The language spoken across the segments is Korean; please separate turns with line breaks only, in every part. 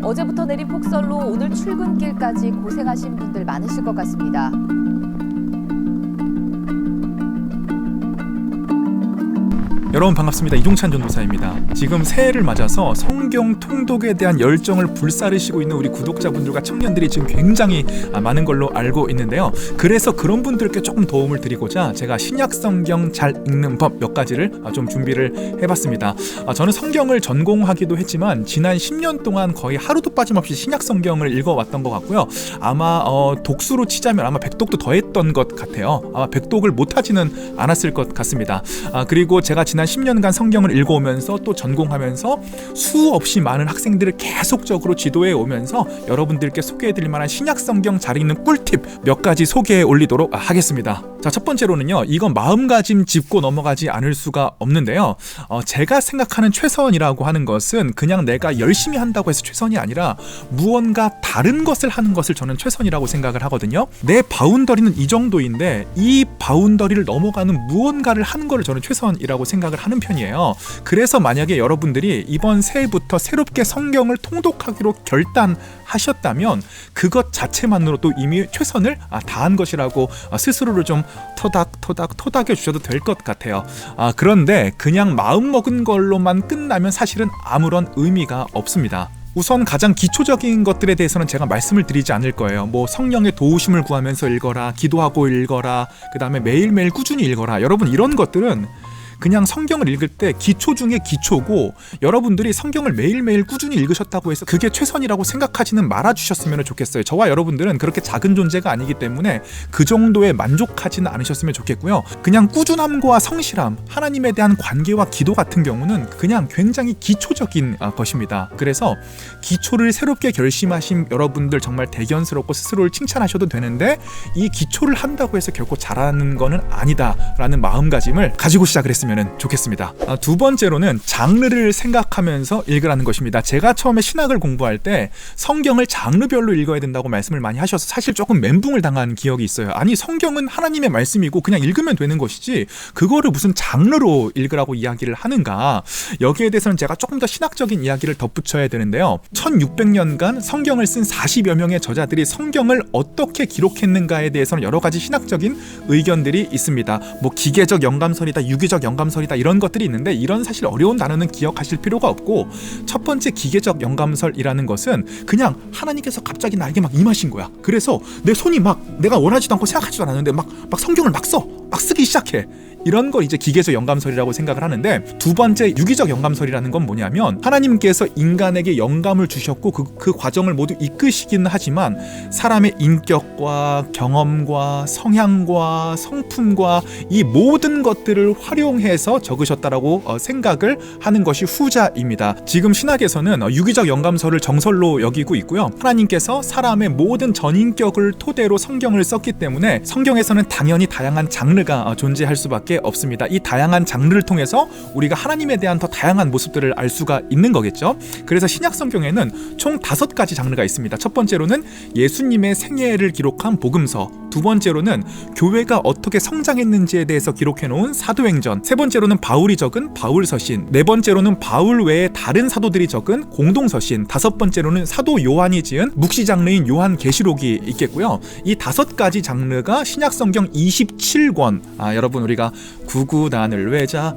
어제부터 내린 폭설로 오늘 출근길까지 고생하신 분들 많으실 것 같습니다.
여러분 반갑습니다. 이종찬 전도사입니다. 지금 새해를 맞아서 성경 통독에 대한 열정을 불사르시고 있는 우리 구독자분들과 청년들이 지금 굉장히 많은 걸로 알고 있는데요. 그래서 그런 분들께 조금 도움을 드리고자 제가 신약 성경 잘 읽는 법 몇 가지를 좀 준비를 해봤습니다. 저는 성경을 전공하기도 했지만 지난 10년 동안 거의 하루도 빠짐없이 신약 성경을 읽어왔던 것 같고요. 아마 독수로 치자면 아마 100독도 더 했던 것 같아요. 아마 100독을 못하지는 않았을 것 같습니다. 그리고 제가 지난 10년간 성경을 읽어오면서 또 전공하면서 수없이 많은 학생들을 계속적으로 지도해 오면서 여러분들께 소개해드릴 만한 신약 성경 잘 읽는 꿀팁 몇 가지 소개해 올리도록 하겠습니다. 자, 첫 번째로는요, 이건 마음가짐 짚고 넘어가지 않을 수가 없는데요. 제가 생각하는 최선이라고 하는 것은 그냥 내가 열심히 한다고 해서 최선이 아니라 무언가 다른 것을 하는 것을 저는 최선이라고 생각을 하거든요. 내 바운더리는 이 정도인데 이 바운더리를 넘어가는 무언가를 하는 것을 저는 최선이라고 생각을 하는 편이에요. 그래서 만약에 여러분들이 이번 새해부터 새롭게 성경을 통독하기로 결단하셨다면 그것 자체만으로도 이미 최선을 다한 것이라고 스스로를 좀 토닥여 주셔도 될 것 같아요. 그런데 그냥 마음먹은 걸로만 끝나면 사실은 아무런 의미가 없습니다. 우선 가장 기초적인 것들에 대해서는 제가 말씀을 드리지 않을 거예요. 뭐 성령의 도우심을 구하면서 읽어라, 기도하고 읽어라, 그 다음에 매일매일 꾸준히 읽어라. 여러분, 이런 것들은 그냥 성경을 읽을 때 기초 중에 기초고, 여러분들이 성경을 매일매일 꾸준히 읽으셨다고 해서 그게 최선이라고 생각하지는 말아주셨으면 좋겠어요. 저와 여러분들은 그렇게 작은 존재가 아니기 때문에 그 정도에 만족하지는 않으셨으면 좋겠고요. 그냥 꾸준함과 성실함, 하나님에 대한 관계와 기도 같은 경우는 그냥 굉장히 기초적인 것입니다. 그래서 기초를 새롭게 결심하신 여러분들 정말 대견스럽고 스스로를 칭찬하셔도 되는데, 이 기초를 한다고 해서 결코 잘하는 거는 아니다라는 마음가짐을 가지고 시작을 했습니다. 좋겠습니다. 두 번째로는 장르를 생각하면서 읽으라는 것입니다. 제가 처음에 신학을 공부할 때 성경을 장르별로 읽어야 된다고 말씀을 많이 하셔서 사실 조금 멘붕을 당한 기억이 있어요. 아니, 성경은 하나님의 말씀이고 그냥 읽으면 되는 것이지 그거를 무슨 장르로 읽으라고 이야기를 하는가. 여기에 대해서는 제가 조금 더 신학적인 이야기를 덧붙여야 되는데요. 1600년간 성경을 쓴 40여 명의 저자들이 성경을 어떻게 기록했는가에 대해서는 여러 가지 신학적인 의견들이 있습니다. 뭐 기계적 영감설이다, 유기적 영감설이다, 이런 것들이 있는데 이런 사실 어려운 단어는 기억하실 필요가 없고, 첫 번째 기계적 영감설이라는 것은 그냥 하나님께서 갑자기 나에게 막 임하신 거야. 그래서 내 손이 막 내가 원하지도 않고 생각하지도 않았는데 막 성경을 막 쓰기 시작해. 이런 걸 이제 기계적 영감설이라고 생각을 하는데, 두 번째 유기적 영감설이라는 건 뭐냐면 하나님께서 인간에게 영감을 주셨고 그 과정을 모두 이끄시기는 하지만 사람의 인격과 경험과 성향과 성품과 이 모든 것들을 활용해서 적으셨다라고 생각을 하는 것이 후자입니다. 지금 신학에서는 유기적 영감설을 정설로 여기고 있고요. 하나님께서 사람의 모든 전인격을 토대로 성경을 썼기 때문에 성경에서는 당연히 다양한 장르가 존재할 수밖에 없습니다. 이 다양한 장르를 통해서 우리가 하나님에 대한 더 다양한 모습들을 알 수가 있는 거겠죠. 그래서 신약 성경에는 총 5가지 장르가 있습니다. 첫 번째로는 예수님의 생애를 기록한 복음서, 두 번째로는 교회가 어떻게 성장했는지에 대해서 기록해 놓은 사도행전, 세 번째로는 바울이 적은 바울서신, 네 번째로는 바울 외에 다른 사도들이 적은 공동서신, 다섯 번째로는 사도 요한이 지은 묵시 장르인 요한계시록이 있겠고요. 이 5가지 장르가 신약 성경 27권, 여러분 우리가 구구단을 외자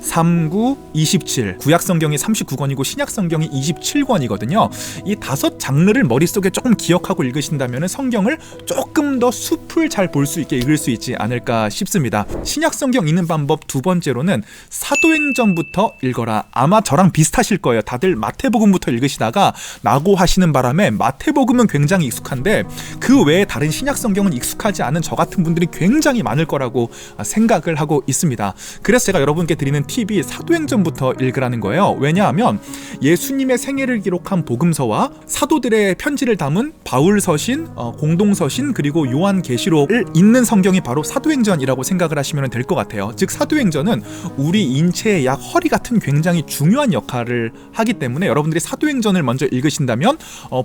39, 27 구약성경이 39권이고 신약성경이 27권이거든요. 이 5 장르를 머릿속에 조금 기억하고 읽으신다면 성경을 조금 더 숲을 잘 볼 수 있게 읽을 수 있지 않을까 싶습니다. 신약성경 읽는 방법 두 번째로는 사도행전부터 읽어라. 아마 저랑 비슷하실 거예요. 다들 마태복음부터 읽으시다가 나고 하시는 바람에 마태복음은 굉장히 익숙한데 그 외에 다른 신약성경은 익숙하지 않은 저 같은 분들이 굉장히 많을 거라고 생각을 하고 있습니다. 그래서 제가 여러분께 드리는 팁이 사도행전부터 읽으라는 거예요. 왜냐하면 예수님의 생애를 기록한 복음서와 사도들의 편지를 담은 바울서신, 공동서신 그리고 요한계시록을 잇는 성경이 바로 사도행전이라고 생각을 하시면 될 것 같아요. 즉 사도행전은 우리 인체의 약 허리 같은 굉장히 중요한 역할을 하기 때문에 여러분들이 사도행전을 먼저 읽으신다면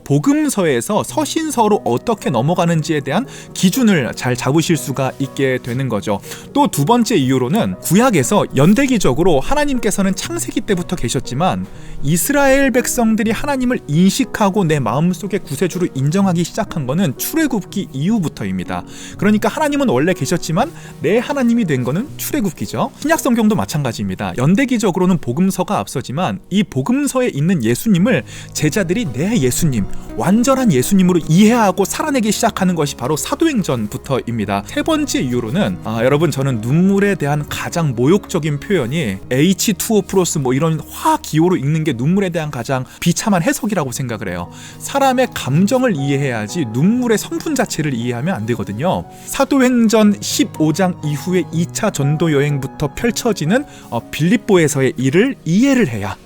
복음서에서 서신서로 어떻게 넘어가는지에 대한 기준을 잘 잡으실 수가 있게 되는 거죠. 또 두 번째 이유로는 구약에서 연대기적으로 하나님께서는 창세기 때부터 계셨지만 이스라엘 백성들이 하나님을 인식하고 내 마음속에 구세주로 인정하기 시작한 것은 출애굽기 이후부터입니다. 그러니까 하나님은 원래 계셨지만 내 하나님이 된 것은 출애굽기죠. 신약 성경도 마찬가지입니다. 연대기적으로는 복음서가 앞서지만 이 복음서에 있는 예수님을 제자들이 내 예수님, 완전한 예수님으로 이해하고 살아내기 시작하는 것이 바로 사도행전부터입니다. 세 번째 이유로는 여러분 저는 눈물에 대한 가장 모욕적인 표현이 H2O 플러스 이런 화기호로 읽는 게 눈물에 대한 가장 비참한 해석이라고 생각을 해요. 사람의 감정을 이해해야지 눈물의 성분 자체를 이해하면 안 되거든요. 사도행전 15장 이후에 2차 전도 여행부터 펼쳐지는 빌립보에서의 일을 이해를 해야,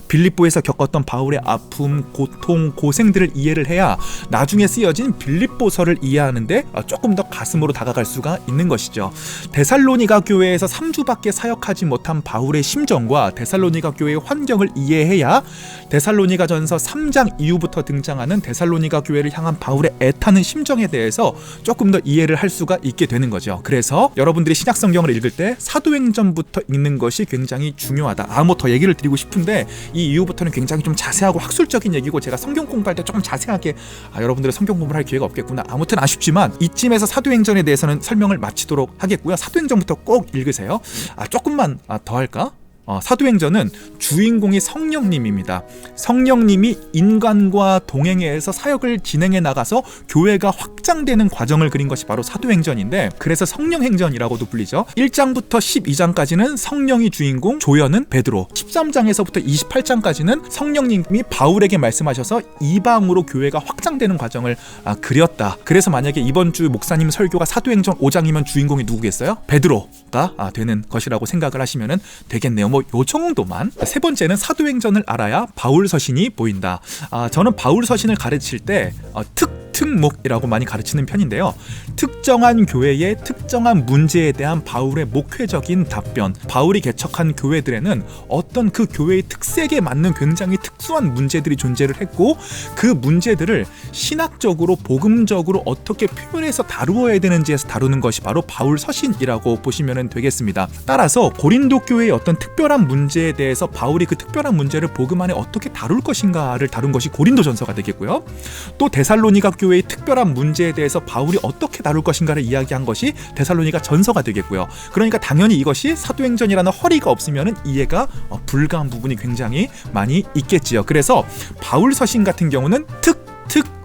빌립보에서 겪었던 바울의 아픔, 고통, 고생들을 이해를 해야 나중에 쓰여진 빌립보서를 이해하는데 조금 더 가슴으로 다가갈 수가 있는 것이죠. 데살로니가 교회에서 3주밖에 사역하지 못한 바울의 심정과 데살로니가 교회의 환경을 이해해야 데살로니가전서 3장 이후부터 등장하는 데살로니가 교회를 향한 바울의 애타는 심정에 대해서 조금 더 이해를 할 수가 있게 되는 거죠. 그래서 여러분들이 신약 성경을 읽을 때 사도행전부터 읽는 것이 굉장히 중요하다. 더 얘기를 드리고 싶은데 이 이후부터는 굉장히 좀 자세하고 학술적인 얘기고 제가 성경 공부할 때 조금 자세하게 여러분들의 성경 공부를 할 기회가 없겠구나. 아무튼 아쉽지만 이쯤에서 사도행전에 대해서는 설명을 마치도록 하겠고요. 사도행전부터 꼭 읽으세요. 조금만 더 할까? 사도행전은 주인공이 성령님입니다. 성령님이 인간과 동행해서 사역을 진행해 나가서 교회가 확장되는 과정을 그린 것이 바로 사도행전인데, 그래서 성령행전이라고도 불리죠. 1장부터 12장까지는 성령이 주인공, 조연은 베드로, 13장에서부터 28장까지는 성령님이 바울에게 말씀하셔서 이방으로 교회가 확장되는 과정을 그렸다. 그래서 만약에 이번 주 목사님 설교가 사도행전 5장이면 주인공이 누구겠어요? 베드로가 되는 것이라고 생각을 하시면 되겠네요. 요 정도만. 세 번째는 사도행전을 알아야 바울 서신이 보인다. 저는 바울 서신을 가르칠 때 특목이라고 많이 가르치는 편인데요. 특정한 교회의 특정한 문제에 대한 바울의 목회적인 답변, 바울이 개척한 교회들에는 어떤 그 교회의 특색에 맞는 굉장히 특수한 문제들이 존재를 했고, 그 문제들을 신학적으로 복음적으로 어떻게 표현해서 다루어야 되는지에서 다루는 것이 바로 바울 서신이라고 보시면 되겠습니다. 따라서 고린도 교회의 어떤 특별한 문제에 대해서 바울이 그 특별한 문제를 복음 안에 어떻게 다룰 것인가를 다룬 것이 고린도전서가 되겠고요. 또 데살로니가 교회의 특별한 문제에 대해서 바울이 어떻게 다룰 것인가를 이야기한 것이 데살로니가 전서가 되겠고요. 그러니까 당연히 이것이 사도행전이라는 허리가 없으면 이해가 불가한 부분이 굉장히 많이 있겠지요. 그래서 바울 서신 같은 경우는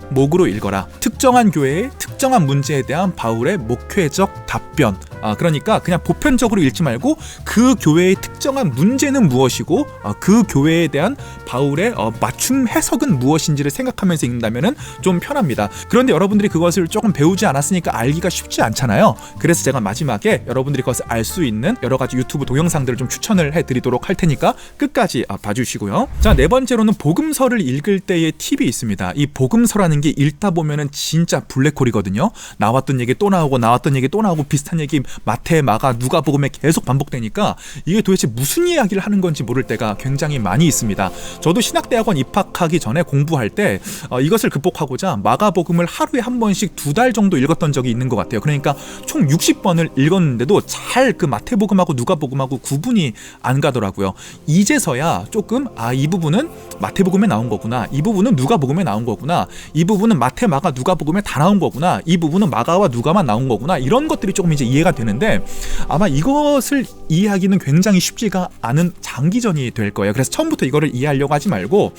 목으로 읽어라. 특정한 교회의 특정한 문제에 대한 바울의 목회적 답변. 그러니까 그냥 보편적으로 읽지 말고 그 교회의 특정한 문제는 무엇이고 그 교회에 대한 바울의 맞춤 해석은 무엇인지를 생각하면서 읽는다면 좀 편합니다. 그런데 여러분들이 그것을 조금 배우지 않았으니까 알기가 쉽지 않잖아요. 그래서 제가 마지막에 여러분들이 그것을 알 수 있는 여러 가지 유튜브 동영상들을 좀 추천을 해드리도록 할 테니까 끝까지 봐주시고요. 자, 네 번째로는 복음서를 읽을 때의 팁이 있습니다. 이 복음서라는 게 읽다 보면은 진짜 블랙홀이거든요. 나왔던 얘기 또 나오고 나왔던 얘기 또 나오고 비슷한 얘기 마태, 마가, 누가복음에 계속 반복되니까 이게 도대체 무슨 이야기를 하는 건지 모를 때가 굉장히 많이 있습니다. 저도 신학대학원 입학하기 전에 공부할 때 이것을 극복하고자 마가복음을 하루에 한 번씩 2달 정도 읽었던 적이 있는 것 같아요. 그러니까 총 60번을 읽었는데도 잘 그 마태복음하고 누가복음하고 구분이 안 가더라고요. 이제서야 조금 이 부분은 마태복음에 나온 거구나, 이 부분은 누가복음에 나온 거구나, 이 부분은 마태, 마가, 누가복음에 다 나온 거구나, 이 부분은 마가와 누가만 나온 거구나, 이런 것들이 조금 이제 이해가 되는데 아마 이것을 이해하기는 굉장히 쉽지가 않은 장기전이 될 거예요. 그래서 처음부터 이거를 이해하려고 하지 말고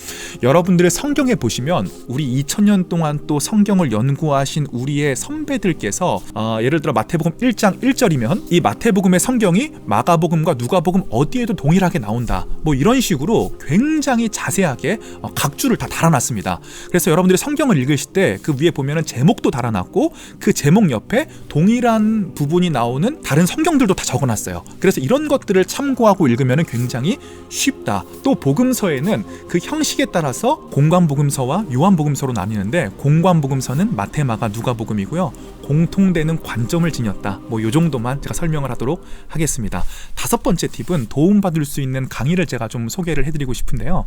여러분들의 성경에 보시면 우리 2000년 동안 또 성경을 연구하신 우리의 선배들께서 예를 들어 마태복음 1장 1절이면 이 마태복음의 성경이 마가복음과 누가복음 어디에도 동일하게 나온다, 이런 식으로 굉장히 자세하게 각 줄을 다 달아놨습니다. 그래서 여러분들이 성경을 읽으실 때 그 위에 보면은 제목도 달아놨고 그 제목 옆에 동일한 부분이 나오는 나오는 다른 성경들도 다 적어놨어요. 그래서 이런 것들을 참고하고 읽으면 굉장히 쉽다. 또 복음서에는 그 형식에 따라서 공관복음서와 요한복음서로 나뉘는데 공관복음서는 마태, 마가, 누가복음이고요. 공통되는 관점을 지녔다. 뭐 요 정도만 제가 설명을 하도록 하겠습니다. 5번째 팁은 도움받을 수 있는 강의를 제가 좀 소개를 해드리고 싶은데요.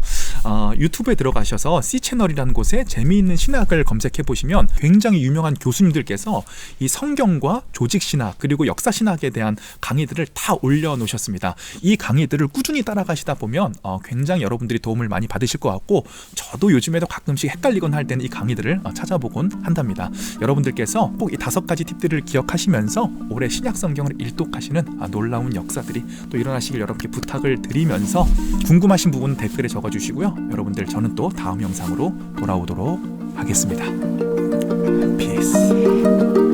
유튜브에 들어가셔서 C채널이라는 곳에 재미있는 신학을 검색해 보시면 굉장히 유명한 교수님들께서 이 성경과 조직신학 그리고 역사신학에 대한 강의들을 다 올려놓으셨습니다. 이 강의들을 꾸준히 따라가시다 보면 굉장히 여러분들이 도움을 많이 받으실 것 같고, 저도 요즘에도 가끔씩 헷갈리곤 할 때는 이 강의들을 찾아보곤 한답니다. 여러분들께서 꼭 이 5가지 팁들을 기억하시면서 올해 신약 성경을 일독하시는 놀라운 역사들이 또 일어나시길 여러분께 부탁을 드리면서, 궁금하신 부분은 댓글에 적어주시고요. 여러분들, 저는 또 다음 영상으로 돌아오도록 하겠습니다. 피스.